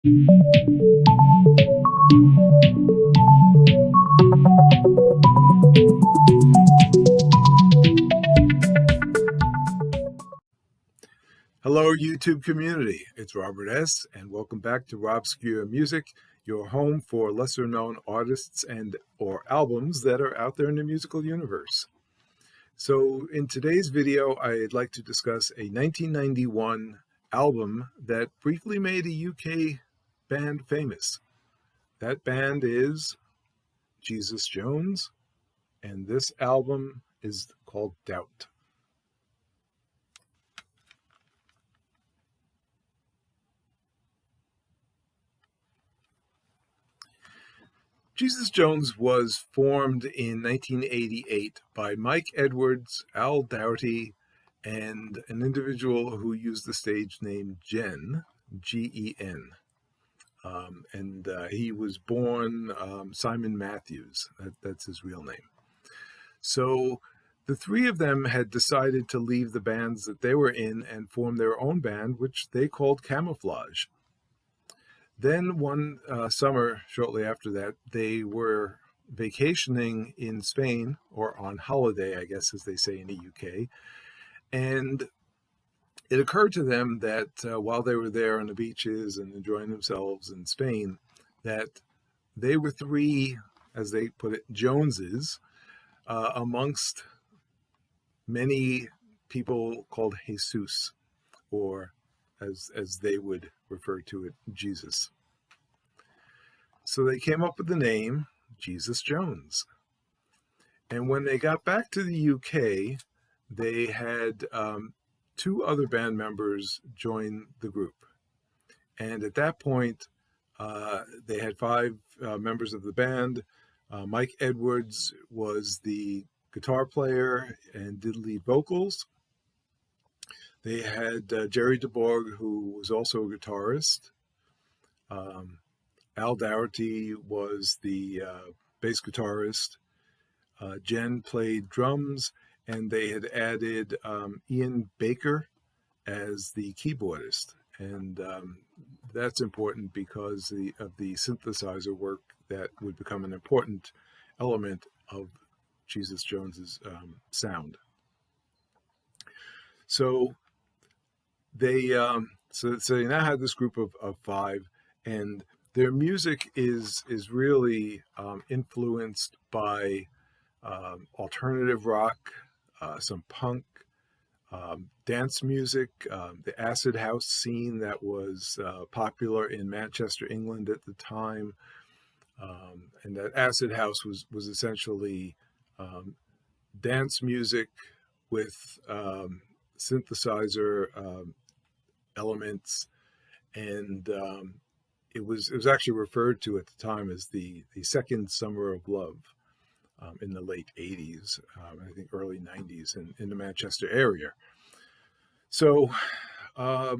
Hello, YouTube community. It's Robert S., and welcome back to Robscure Music, your home for lesser-known artists and or albums that are out there in the musical universe. So in today's video, I'd like to discuss a 1991 album that briefly made a UK band famous. That band is Jesus Jones, and this album is called Doubt. Jesus Jones was formed in 1988 by Mike Edwards, Al Doughty, and an individual who used the stage name Gen, G-E-N. He was born Simon Matthews. That's his real name. So the three of them had decided to leave the bands that they were in and form their own band, which they called Camouflage. Then one summer, shortly after that, they were vacationing in Spain, or on holiday, I guess, as they say in the UK. And it occurred to them that while they were there on the beaches and enjoying themselves in Spain, that they were three, as they put it, Joneses, amongst many people called Jesus, or as they would refer to it, Jesus. So they came up with the name Jesus Jones. And when they got back to the UK, they had two other band members join the group. And at that point, they had five members of the band. Mike Edwards was the guitar player and did lead vocals. They had Jerry DeBorg, who was also a guitarist. Al Doughty was the bass guitarist. Jen played drums, and they had added Ian Baker as the keyboardist. And that's important because of the synthesizer work that would become an important element of Jesus Jones's sound. So they now have this group of five, and their music is really influenced by alternative rock, some punk, dance music, the acid house scene that was popular in Manchester, England at the time. And that acid house was essentially dance music with synthesizer elements, and it was actually referred to at the time as the second summer of love in the late 80s, I think early 90s in the Manchester area. So, they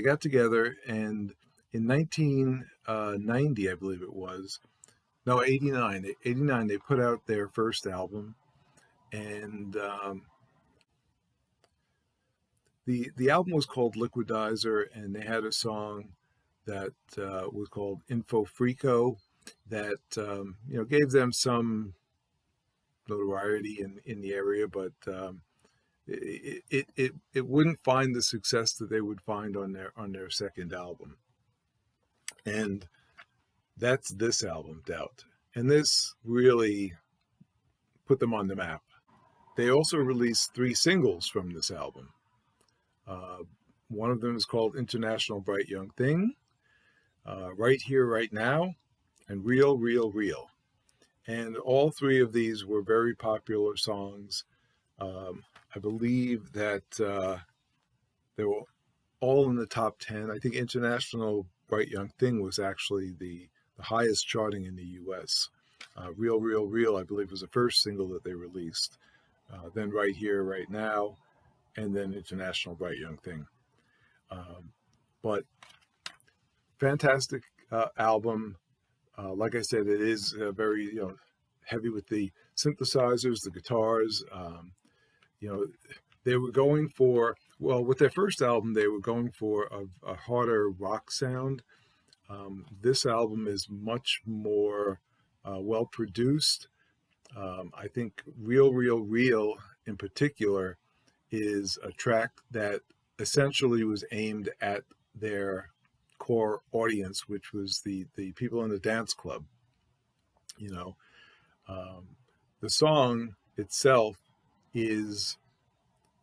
got together, and in 1990, I believe it was, no, 89, they put out their first album, and the album was called Liquidizer, and they had a song that was called Info Frico that gave them some notoriety in the area, but it wouldn't find the success that they would find on their second album. And that's this album, Doubt. And this really put them on the map. They also released 3 singles from this album. One of them is called International Bright Young Thing, Right Here, Right Now, and Real, Real, Real. And all 3 of these were very popular songs. I believe that they were all in the top 10. I think International Bright Young Thing was actually the highest charting in the U.S. Real, Real, Real, I believe, was the first single that they released. Then Right Here, Right Now, and then International Bright Young Thing. But fantastic album. Like I said, it is very heavy with the synthesizers, the guitars. they were going for, well, with their first album, they were going for a harder rock sound. This album is much more well produced. I think Real, Real, Real in particular is a track that essentially was aimed at their core audience, which was the people in the dance club. You know, um, the song itself is,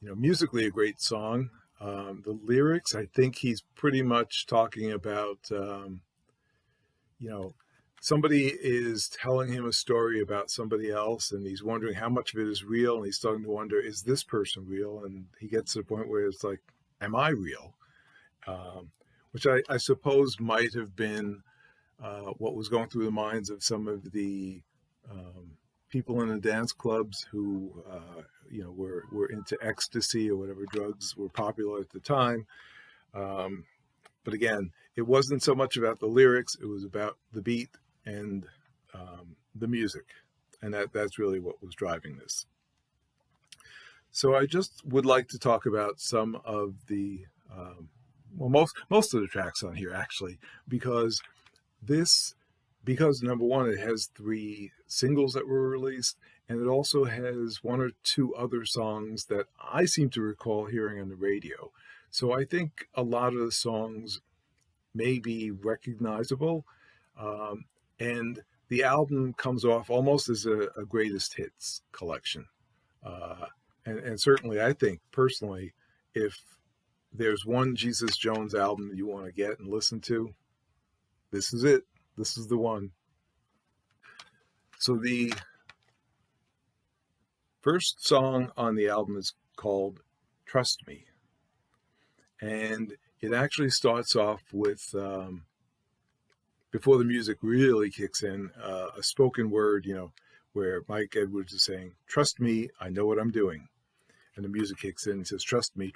musically a great song. The lyrics, I think he's pretty much talking about, you know, somebody is telling him a story about somebody else, and he's wondering how much of it is real, and he's starting to wonder, is this person real? And he gets to the point where it's like, am I real? Um, which I suppose might have been what was going through the minds of some of the um, people in the dance clubs who, were into ecstasy or whatever drugs were popular at the time. Um, but again, it wasn't so much about the lyrics; it was about the beat and the music, and that's really what was driving this. So I just would like to talk about some of the most of the tracks on here actually, because this because number one, it has three singles that were released, and it also has one or two other songs that I seem to recall hearing on the radio. So I think a lot of the songs may be recognizable, um, and the album comes off almost as a greatest hits collection. Uh, and certainly, I think personally, if there's one Jesus Jones album that you want to get and listen to, this is it. This is the one. So the first song on the album is called Trust Me. And it actually starts off with, before the music really kicks in, a spoken word, where Mike Edwards is saying, "Trust me, I know what I'm doing." And the music kicks in and says, trust me.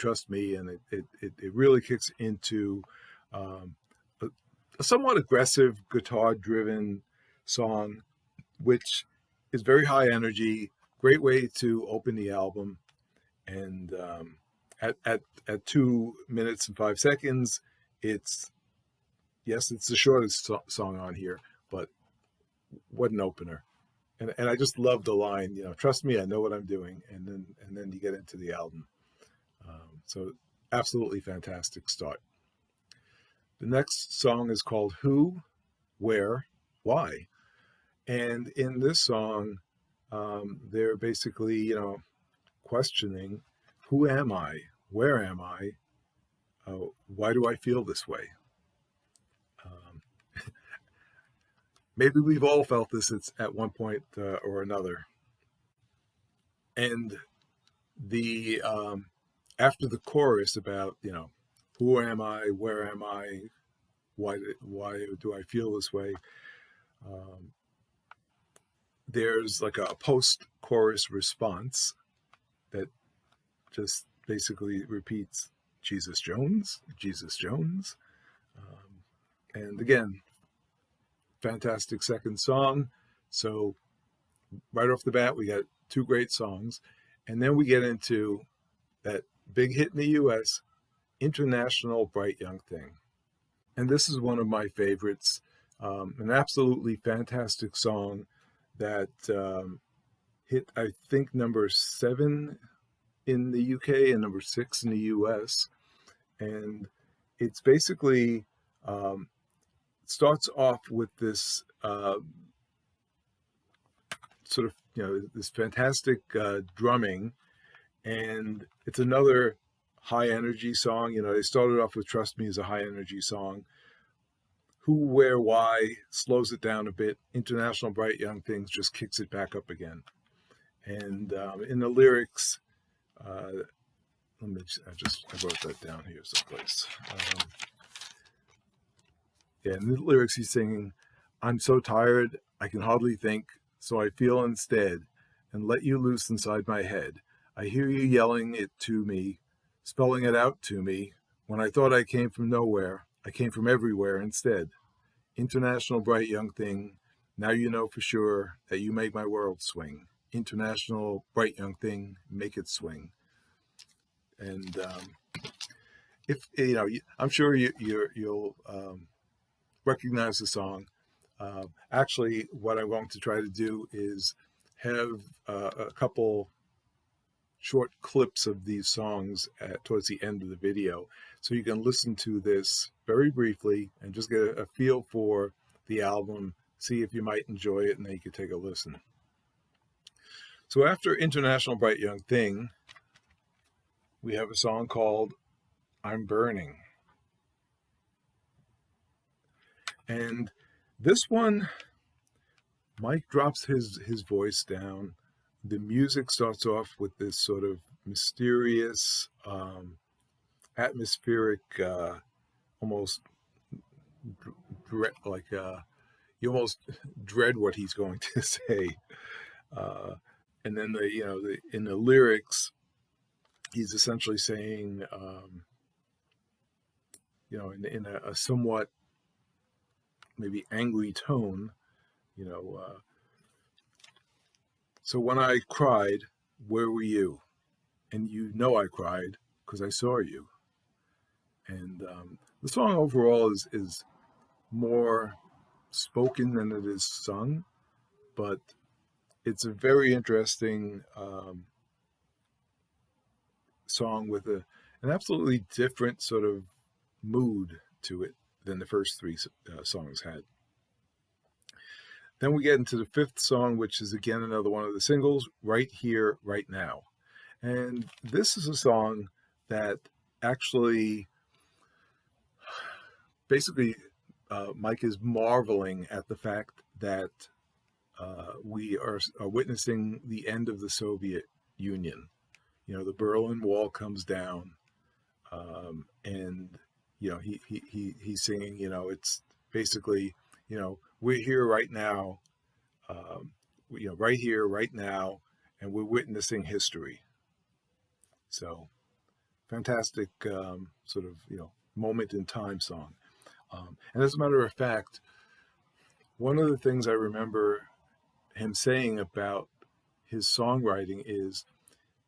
And it really kicks into um, a somewhat aggressive guitar driven song, which is very high energy, great way to open the album. And at 2 minutes and 5 seconds, it's the shortest song on here, but what an opener. And I just love the line, trust me, I know what I'm doing. And then you get into the album. So absolutely fantastic start. The next song is called Who, Where, Why. And in this song, they're basically, questioning, who am I? Where am I? Why do I feel this way? Um, maybe we've all felt this at one point or another. And the after the chorus about, who am I? Where am I? Why do I feel this way? There's like a post-chorus response that just basically repeats Jesus Jones, Jesus Jones. And again, fantastic second song. So right off the bat, we got two great songs. And then we get into that big hit in the US, International Bright Young Thing. And this is one of my favorites, an absolutely fantastic song that hit, I think, number 7 in the UK and number 6 in the US. And it's basically starts off with this sort of, this fantastic drumming. And it's another high energy song. They started off with Trust Me as a high energy song. Who, Where, Why slows it down a bit. International Bright Young Things just kicks it back up again. And in the lyrics, I wrote that down here someplace. In the lyrics, he's singing, "I'm so tired, I can hardly think, so I feel instead, and let you loose inside my head. I hear you yelling it to me, spelling it out to me. When I thought I came from nowhere, I came from everywhere instead. International Bright Young Thing, now you know for sure that you make my world swing. International Bright Young Thing, make it swing." And if you know, I'm sure you'll recognize the song. Actually, what I'm going to try to do is have a couple short clips of these songs towards the end of the video, so you can listen to this very briefly and just get a feel for the album, see if you might enjoy it, and then you can take a listen. So after International Bright Young Thing, we have a song called I'm Burning. And this one, Mike drops his voice down. The music starts off with this sort of mysterious, atmospheric, almost like you almost dread what he's going to say. And then in the lyrics, he's essentially saying, in a somewhat maybe angry tone, so when I cried, where were you? And you know I cried because I saw you. And the song overall is more spoken than it is sung, but it's a very interesting song with an absolutely different sort of mood to it than the first three songs had. Then we get into the fifth song, which is again another one of the singles, Right Here, Right Now. And this is a song that actually, basically, Mike is marveling at the fact that we are witnessing the end of the Soviet Union. The Berlin Wall comes down, and he's singing. It's basically, we're here right now, right here, right now, and we're witnessing history. So, fantastic sort of moment in time song. And as a matter of fact, one of the things I remember him saying about his songwriting is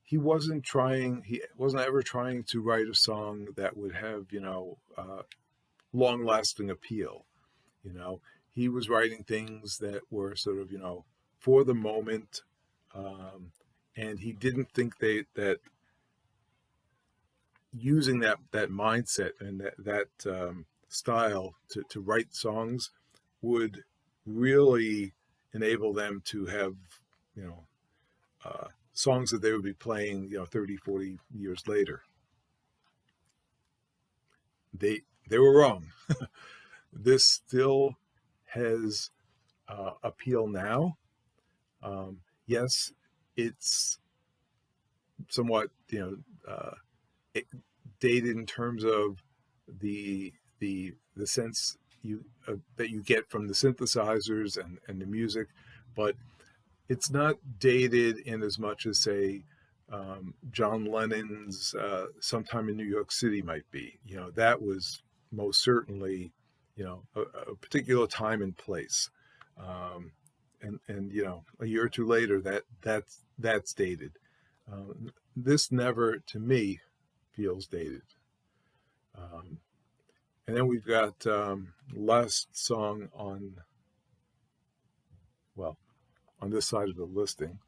he wasn't ever trying to write a song that would have long lasting appeal. He was writing things that were sort of for the moment, and he didn't think that using that mindset and that style to write songs would really enable them to have songs that they would be playing 30, 40 years later. They were wrong. This still has appeal now. Yes, it's somewhat dated in terms of the sense that you get from the synthesizers and the music, but it's not dated in as much as, say, John Lennon's Sometime in New York City might be. That was most certainly a particular time and place, and a year or two later that's dated. This never, to me, feels dated. And then we've got last song on this side of the listing,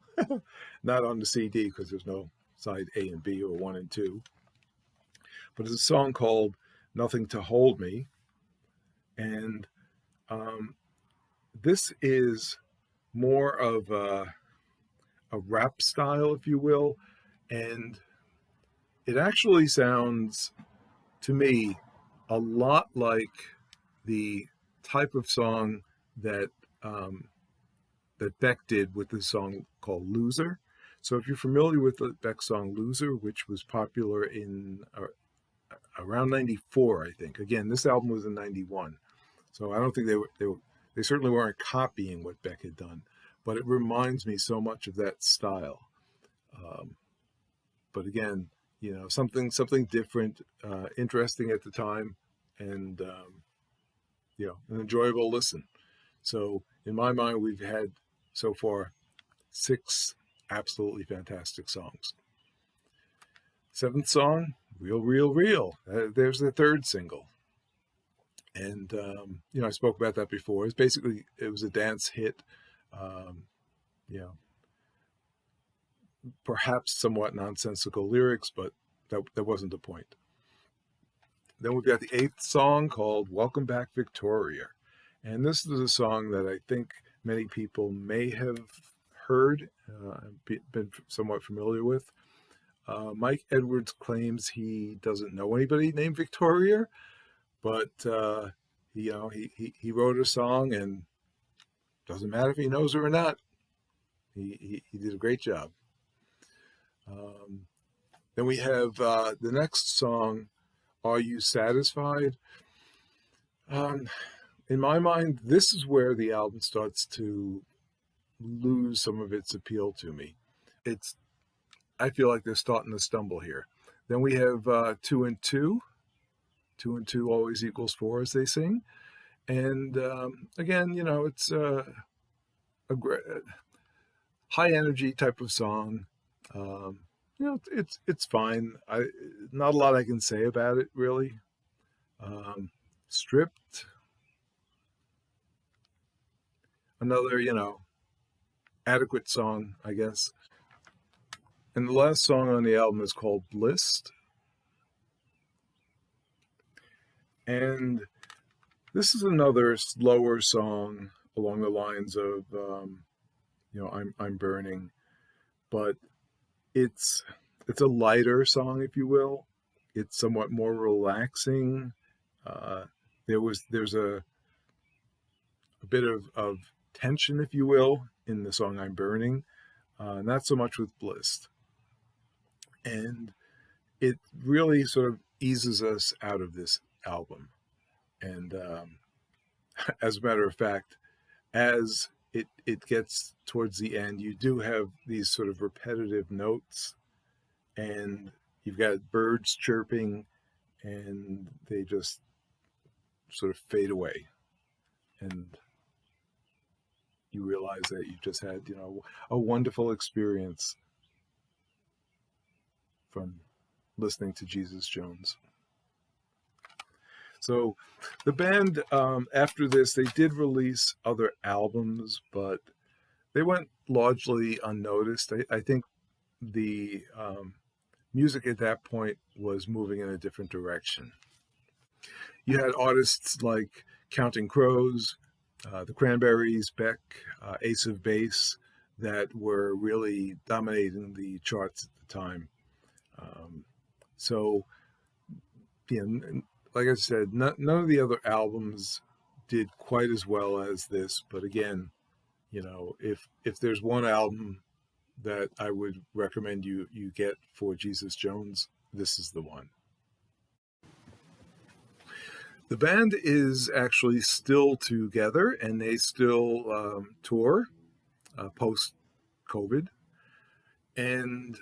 not on the CD because there's no side A and B or 1 and 2, but it's a song called Nothing to Hold Me. And this is more of a rap style, if you will, and it actually sounds to me a lot like the type of song that Beck did with the song called Loser. So if you're familiar with the Beck song Loser, which was popular in around 94, I think. Again, this album was in 91. So I don't think they certainly weren't copying what Beck had done, but it reminds me so much of that style. But again, something different, interesting at the time, and an enjoyable listen. So in my mind, we've had so far 6 absolutely fantastic songs. Seventh song, Real, Real, Real. There's the third single. And, I spoke about that before. It was a dance hit, um, you know, perhaps somewhat nonsensical lyrics, but that wasn't the point. Then we've got the eighth song called Welcome Back Victoria. And this is a song that I think many people may have heard, been somewhat familiar with. Mike Edwards claims he doesn't know anybody named Victoria, but he wrote a song, and doesn't matter if he knows her or not. He did a great job. Then we have the next song, Are You Satisfied? In my mind, this is where the album starts to lose some of its appeal to me. I feel like they're starting to stumble here. Then we have 2 and 2. 2 and 2 always equals 4, as they sing. And again, it's a high energy type of song. It's fine. Not a lot I can say about it, really. Stripped, another, adequate song, I guess. And the last song on the album is called Bliss. And this is another slower song along the lines of, I'm Burning, but it's a lighter song, if you will. It's somewhat more relaxing. There's a bit of tension, if you will, in the song I'm Burning, not so much with Bliss. And it really sort of eases us out of this album. And as a matter of fact, as it gets towards the end, you do have these sort of repetitive notes, and you've got birds chirping, and they just sort of fade away. And you realize that you just had, a wonderful experience from listening to Jesus Jones. So the band, after this, they did release other albums, but they went largely unnoticed. I think the music at that point was moving in a different direction. You had artists like Counting Crows, the Cranberries, Beck, Ace of Base, that were really dominating the charts at the time. So, like I said, none of the other albums did quite as well as this. But again, if there's one album that I would recommend you get for Jesus Jones, this is the one. The band is actually still together, and they still tour post-COVID. And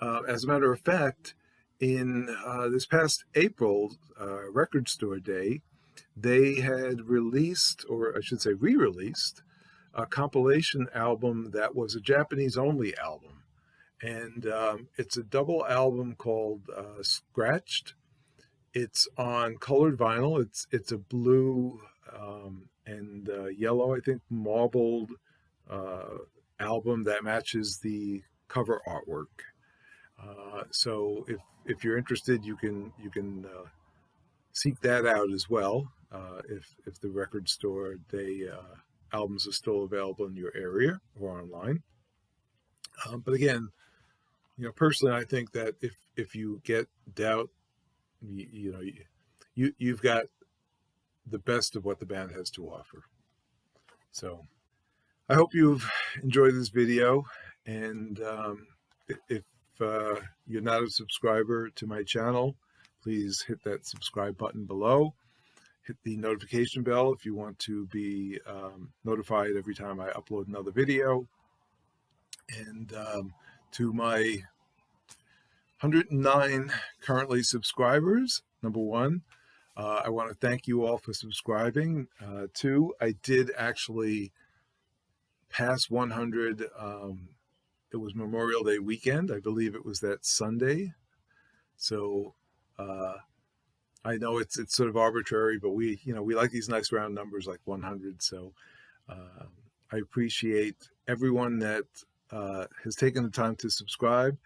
as a matter of fact, in this past April, Record Store Day, they had released, or I should say re-released, a compilation album that was a Japanese-only album. And it's a double album called Scratched. It's on colored vinyl. It's a blue and yellow, I think, marbled album that matches the cover artwork. So if you're interested, you can seek that out as well. If the Record Store Day albums are still available in your area or online. But again, personally, I think that if you get Doubt, you've got the best of what the band has to offer. So I hope you've enjoyed this video, and if you're not a subscriber to my channel, please hit that subscribe button below. Hit the notification bell if you want to be notified every time I upload another video. And to my 109 currently subscribers, number one, I want to thank you all for subscribing. Two, I did actually pass 100. It was Memorial Day weekend. I believe it was that Sunday. So I know it's sort of arbitrary, but we like these nice round numbers like 100. So uh, I appreciate everyone that has taken the time to subscribe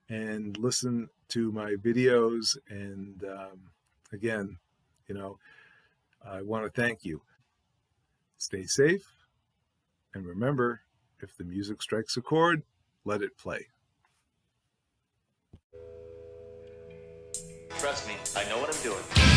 and listen to my videos. And again, you know, I want to thank you. Stay safe, and remember, if the music strikes a chord, let it play. Trust me, I know what I'm doing.